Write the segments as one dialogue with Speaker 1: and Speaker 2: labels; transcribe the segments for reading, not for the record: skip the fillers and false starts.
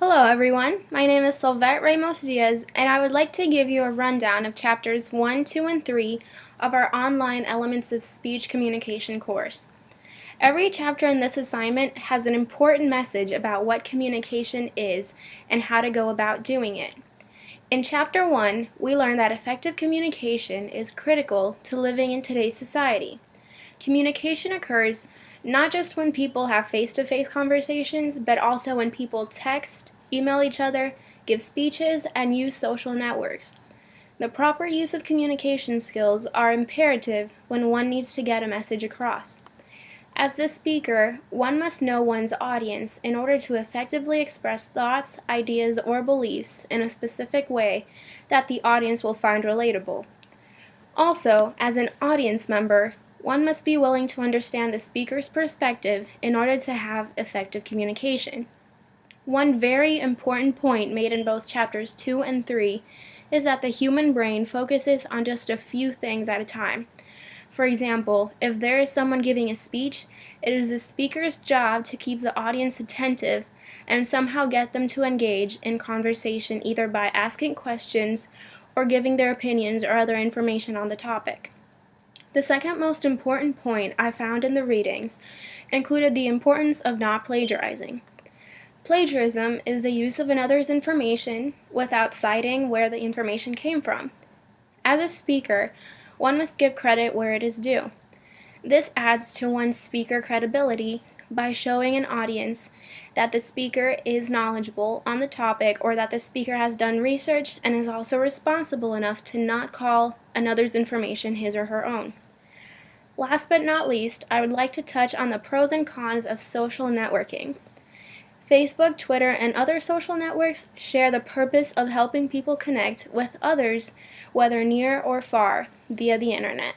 Speaker 1: Hello everyone, my name is Sylvette Ramos Diaz and I would like to give you a rundown of chapters 1, 2, and 3 of our online Elements of Speech Communication course. Every chapter in this assignment has an important message about what communication is and how to go about doing it. In chapter 1, we learn that effective communication is critical to living in today's society. Communication occurs not just when people have face-to-face conversations, but also when people text, email each other, give speeches, and use social networks. The proper use of communication skills are imperative when one needs to get a message across. As the speaker, one must know one's audience in order to effectively express thoughts, ideas, or beliefs in a specific way that the audience will find relatable. Also, as an audience member, one must be willing to understand the speaker's perspective in order to have effective communication. One very important point made in both chapters 2 and 3 is that the human brain focuses on just a few things at a time. For example, if there is someone giving a speech, it is the speaker's job to keep the audience attentive and somehow get them to engage in conversation either by asking questions or giving their opinions or other information on the topic. The second most important point I found in the readings included the importance of not plagiarizing. Plagiarism is the use of another's information without citing where the information came from. As a speaker, one must give credit where it is due. This adds to one's speaker credibility by showing an audience that the speaker is knowledgeable on the topic or that the speaker has done research and is also responsible enough to not call another's information his or her own. Last but not least, I would like to touch on the pros and cons of social networking. Facebook, Twitter, and other social networks share the purpose of helping people connect with others, whether near or far, via the internet.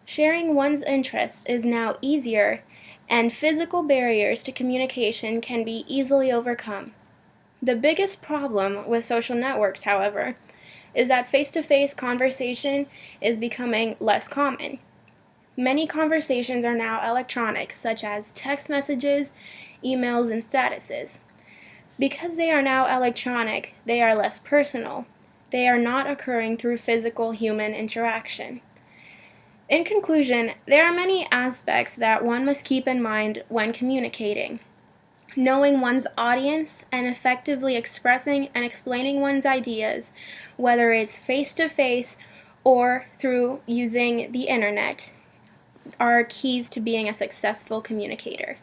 Speaker 1: Sharing one's interests is now easier, and physical barriers to communication can be easily overcome. The biggest problem with social networks, however, is that face-to-face conversation is becoming less common. Many conversations are now electronic, such as text messages, emails, and statuses. Because they are now electronic, they are less personal. They are not occurring through physical human interaction. In conclusion, there are many aspects that one must keep in mind when communicating. Knowing one's audience and effectively expressing and explaining one's ideas, whether it's face-to-face or through using the internet, are keys to being a successful communicator.